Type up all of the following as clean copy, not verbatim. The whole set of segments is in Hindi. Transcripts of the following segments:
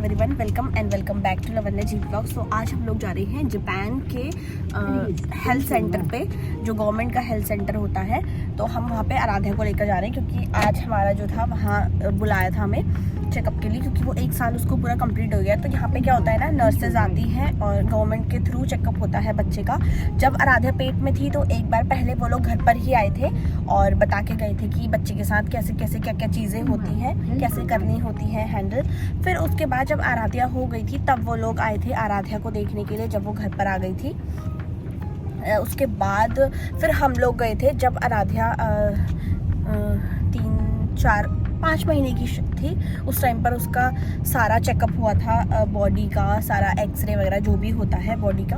Everyone, welcome and welcome back to Lavanya ji blogs. तो आज हम लोग जा रहे हैं जापान के हेल्थ सेंटर पे, जो गवर्नमेंट का हेल्थ सेंटर होता है। तो हम वहाँ पे आराध्या को लेकर जा रहे हैं क्योंकि आज हमारा जो था वहाँ बुलाया था हमें चेकअप के लिए, क्योंकि वो 1 साल उसको पूरा कंप्लीट हो गया। तो यहाँ पे क्या होता है ना, नर्सेज आती हैं और गवर्नमेंट के थ्रू चेकअप होता है बच्चे का। जब आराध्या पेट में थी तो एक बार पहले वो लोग घर पर ही आए थे और बता के गए थे कि बच्चे के साथ कैसे कैसे क्या क्या चीज़ें होती हैं, कैसे करनी होती हैं हैंडल। फिर उसके बाद जब आराध्या हो गई थी तब वो लोग आए थे आराध्या को देखने के लिए, जब वो घर पर आ गई थी। उसके बाद फिर हम लोग गए थे जब आराध्या 3-4-5 महीने की थी। उस टाइम पर उसका सारा चेकअप हुआ था, बॉडी का सारा एक्सरे वगैरह जो भी होता है बॉडी का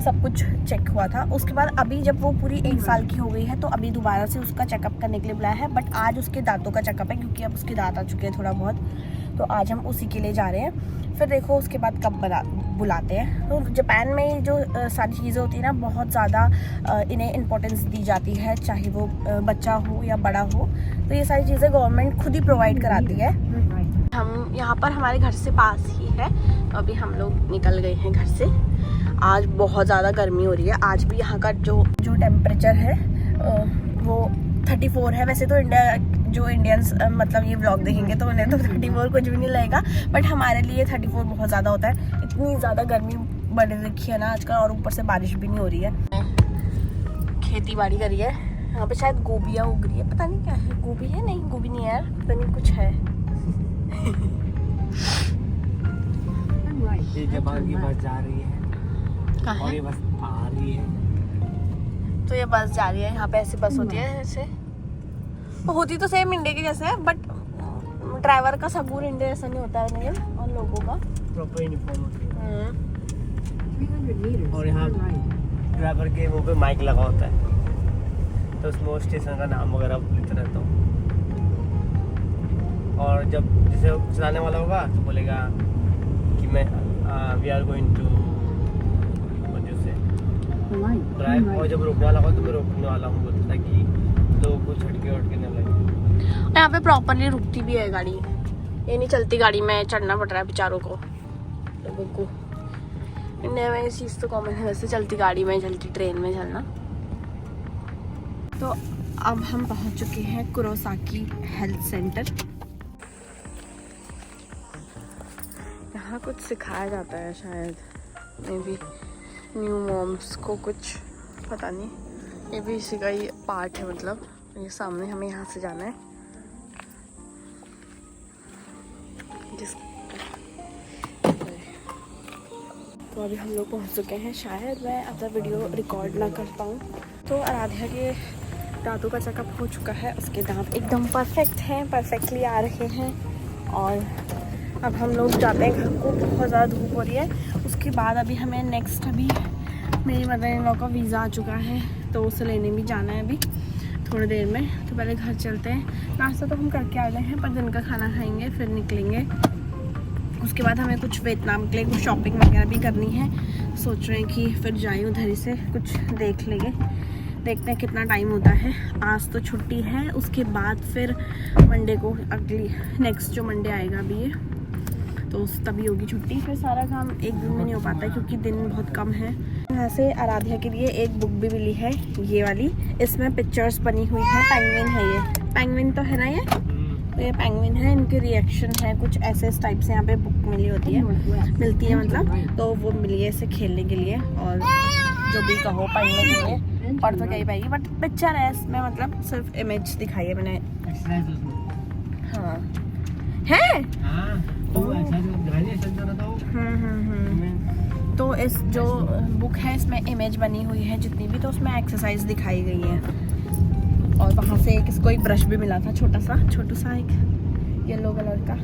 सब कुछ चेक हुआ था। उसके बाद अभी जब वो पूरी 1 साल की हो गई है तो अभी दोबारा से उसका चेकअप करने के लिए बुलाया है। बट आज उसके दांतों का चेकअप है क्योंकि अब उसके दांत आ चुके हैं थोड़ा बहुत, तो आज हम उसी के लिए जा रहे हैं। फिर देखो उसके बाद कब बुलाते हैं। तो जापान में जो सारी चीज़ें होती हैं ना, बहुत ज़्यादा इन्हें इम्पोर्टेंस दी जाती है, चाहे वो बच्चा हो या बड़ा हो। तो ये सारी चीज़ें गवर्नमेंट खुद ही प्रोवाइड कराती है। हम यहाँ पर हमारे घर से पास ही है, अभी हम लोग निकल गए हैं घर से। आज बहुत ज़्यादा गर्मी हो रही है। आज भी यहाँ का जो टेम्परेचर है वो 34 है। वैसे तो जो इंडियंस मतलब ये व्लॉग देखेंगे तो उन्हें तो 34 कुछ भी नहीं लगेगा, बट हमारे लिए 34 बहुत ज़्यादा होता है। इतनी ज़्यादा गर्मी बढ़ रखी है ना आजकल, और ऊपर से बारिश भी नहीं हो रही है। खेती बाड़ी करी है यहाँ पे, शायद गोभियाँ उग रही है, पता नहीं क्या है। गोभी है? नहीं गोभी नहीं है यार, पता नहीं कुछ है। ये जापान की बस जा रही है। कहाँ है? और ये बस आ रही है। तो ये बस जा रही है, यहाँ पे ऐसी बस होती है ऐसे, होती तो सेम इंडिया के जैसे है, बट ड्राइवर का सबूर इंडिया जैसा नहीं होता है लेकिन, और लोगों का प्रॉपर यूनिफॉर्म होती है। और यहाँ ड्राइवर के मुंह पे माइक लगा होता है, तो उसमें वो स्टेशन का नाम वगैरह लिखता रहता हूँ। और जब जैसे चलाने वाला होगा तो बोलेगा कि मैं we are going to drive, और जब रोकने वाला होगा तो मैं रोकने वाला हूँ बोलता, ताकि लोगों को झटके वटके न लगे। यहाँ पे प्रॉपरली रुकती भी है गाड़ी, ये नहीं चलती गाड़ी में चढ़ना पड़ रहा है बेचारों को, लोगों को। इंडिया में ये चीज़ तो कॉमन है, वैसे चलती गाड़ी में, चलती ट्रेन में चलना। तो अब हम पहुँच चुके हैं कुरोसाकी हेल्थ सेंटर। यहाँ कुछ सिखाया जाता है शायद, मे बी न्यू मॉम्स को कुछ, पता नहीं। ये भी इसी का ही पार्ट है, मतलब ये सामने हमें यहाँ से जाना है। तो अभी हम लोग पहुँच चुके हैं। शायद मैं अब तक वीडियो रिकॉर्ड ना कर पाऊँ। तो आराध्या के दांतों का चेकअप हो चुका है, उसके दांत एकदम परफेक्ट हैं, परफेक्टली आ रहे हैं। और अब हम लोग जाते हैं घर को, बहुत ज़्यादा धूप हो रही है। उसके बाद अभी हमें नेक्स्ट, अभी मेरी मदर इन लॉ का वीज़ा आ चुका है तो उसे लेने भी जाना है अभी थोड़ी देर में। तो पहले घर चलते हैं। नाश्ता तो हम करके आ गए हैं, पर दिन का खाना खाएंगे फिर निकलेंगे। उसके बाद हमें कुछ वियतनाम के लिए कुछ शॉपिंग वगैरह भी करनी है। सोच रहे हैं कि फिर जाएँ उधर ही से कुछ देख लेंगे, देखते हैं कितना टाइम होता है। आज तो छुट्टी है, उसके बाद फिर मंडे को, अगली नेक्स्ट जो मंडे आएगा अभी ये, तो तभी होगी छुट्टी। फिर सारा काम एक दिन में नहीं हो पाता है क्योंकि दिन बहुत कम है। यहाँ से आराध्या के लिए एक बुक भी मिली है, ये वाली। इसमें पिक्चर्स बनी हुई है, पेंगुइन है ये, पेंगुइन तो है ना ये, तो ये पेंगुइन है, इनके रिएक्शन है कुछ ऐसे इस टाइप से। यहाँ पे बुक मिलती है मतलब, तो वो मिली है इसे खेलने के लिए और जो भी कहो पढ़ने के लिए। पढ़ तो क्या पाएगी, बट पिक्चर है इसमें, मतलब सिर्फ इमेज दिखाई है मैंने। हाँ है तो इस जो बुक है इसमें इमेज बनी हुई है जितनी भी, तो उसमें एक्सरसाइज दिखाई गई है। और वहाँ से इसको एक ब्रश भी मिला था, छोटा सा एक येलो कलर का।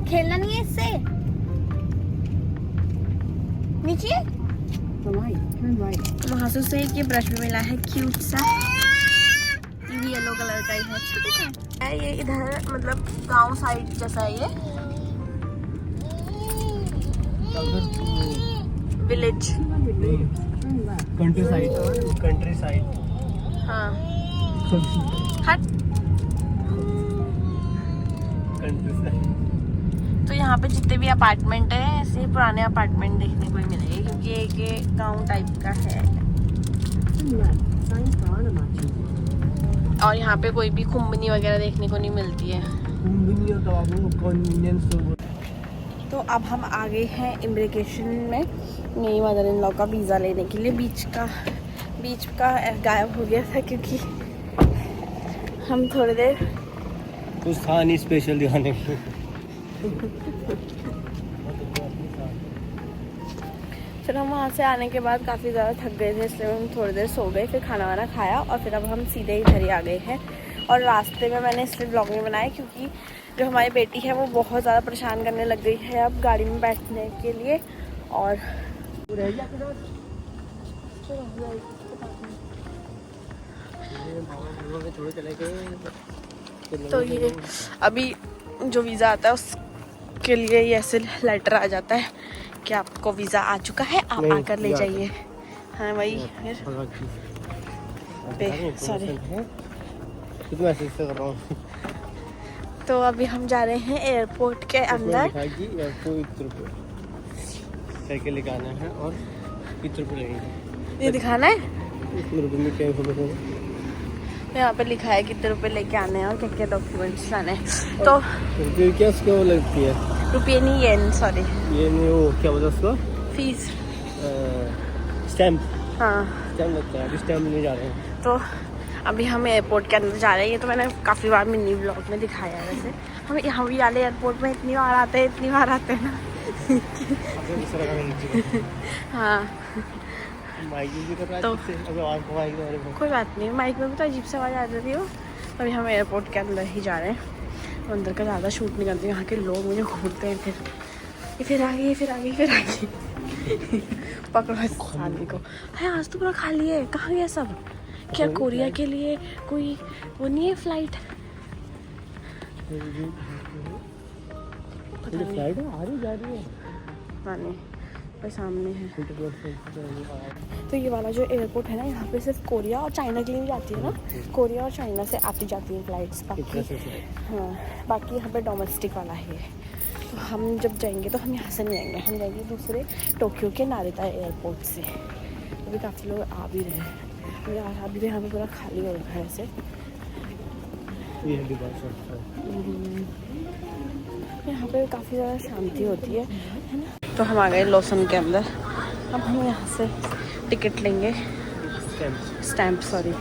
खेलना नहीं है इससे, नीचे वहाँ से उसे एक ये ब्रश भी मिला है, क्यूट सा, ये भी येलो कलर का ही है, छोटा सा है। ये इधर मतलब गांव साइड जैसा है ये, विलेज, कंट्री साइड। हाँ हट, कंट्री साइड। तो यहाँ पे जितने भी अपार्टमेंट है ऐसे पुराने अपार्टमेंट देखने को ही मिलेंगे क्योंकि एक गांव टाइप का है। और यहाँ पे कोई भी कुंभनी वगैरह देखने को नहीं मिलती है। तो अब हम आ गए हैं इमिग्रेशन में मेरी मदर इन लॉ का वीज़ा लेने के लिए। बीच का गायब हो गया था क्योंकि हम थोड़ी देर कुछ था नहीं स्पेशल दिखाने के। फिर हम वहाँ से आने के बाद काफ़ी ज़्यादा थक गए थे इसलिए हम थोड़ी देर सो गए, फिर खाना वाना खाया और फिर अब हम सीधे इधर ही आ गए हैं। और रास्ते में मैंने इसलिए ब्लॉग नहीं बनाया क्योंकि जो हमारी बेटी है वो बहुत ज़्यादा परेशान करने लग गई है अब गाड़ी में बैठने के लिए। और तो ये अभी जो वीज़ा आता है उसके लिए ये ऐसे लेटर आ जाता है कि आपको वीज़ा आ चुका है, आप आकर ले जाइए। हाँ वही फिर सॉरी। तो अभी हम जा रहे हैं एयरपोर्ट के अंदर। साइकिल लेकर है और कितने रुपये लगेंगे ये दिखाना है। में क्या इन्फॉर्मेशन यहाँ पे लिखा है कितने रुपए लेके आने हैं और क्या क्या डॉक्यूमेंट्स लाने हैं। तो क्या उसको लगती है रुपये नहीं येन, सॉरी ये नहीं, वो क्या बोलते उसको फीस स्टैम्प। हाँ स्टैम्प लगता है, अभी स्टैम्प लेने जा रहे हैं। तो अभी हम एयरपोर्ट के अंदर जा रहे हैं। ये तो मैंने काफ़ी बार मिनी ब्लॉग में दिखाया है। वैसे हम यहाँ भी वाले एयरपोर्ट में इतनी बार आते हैं ना। हाँ तो कोई बात नहीं, माइक में भी तो अजीब से आवाज़ आ जाती हो। अभी हम एयरपोर्ट के अंदर ही जा रहे हैं। अंदर का ज़्यादा शूट नहीं करती, यहाँ के लोग मुझे घूरते हैं। फिर आ गई पकड़ो इस आदमी को। है आज तो पूरा खाली है, कहाँ गया सब? क्या कोरिया के लिए कोई वो नहीं है फ्लाइट? फ्लाइट आ रही जा रही है, हाँ नहीं पर सामने है। तो ये वाला जो एयरपोर्ट है ना, यहाँ पे सिर्फ कोरिया और चाइना के लिए भी जाती है ना। कोरिया और चाइना से आती जाती हैं फ्लाइट्स। बाकी हाँ बाकी यहाँ पे डोमेस्टिक वाला है। तो हम जब जाएंगे तो हम यहाँ से नहीं जाएंगे, हम जाएंगे दूसरे टोक्यो के नारिता एयरपोर्ट से। अभी काफ़ी लोग आ भी रहे हैं यार, अभी भी यहाँ पे पूरा खाली हो रखा है ऐसे। यहाँ पे काफ़ी ज़्यादा शांति होती है ना। तो हम आ गए लॉसन के अंदर। अब हम यहाँ से टिकट लेंगे, स्टैम्प सॉरी।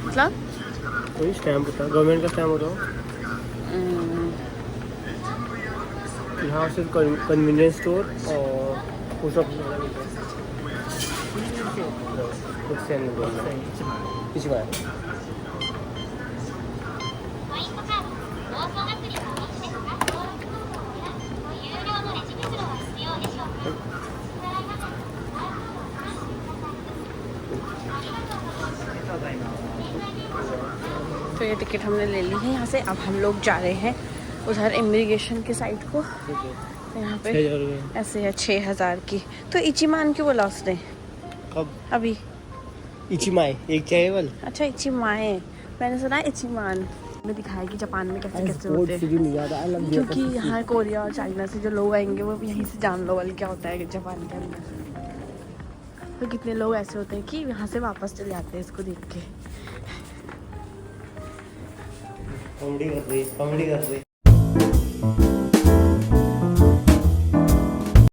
मतलब कोई स्टैम्प होता है, गवर्नमेंट का स्टैम्प होता है। यहाँ से कन्वीनियंस स्टोर और पोस्ट ऑफिस तो ये टिकट हमने ले ली है यहाँ से। अब हम लोग जा रहे हैं उधर इमिग्रेशन के साइड को। यहाँ पे ऐसे है 6000 की। तो इचिमान क्यों बोला उसने? कब? अभी इचिमाई एक चाहिए वाल। अच्छा इचिमाए, मैंने सुना इचिमान में दिखाया कि जापान में कैसे कैसे होते हैं। क्योंकि यहाँ कोरिया और चाइना से जो लोग आएंगे वो यहीं से जान लो वाले क्या होता है जापान के अंदर। तो कितने लोग ऐसे होते हैं कि यहाँ से वापस चले जाते हैं इसको देख के। कॉमेडी कर रही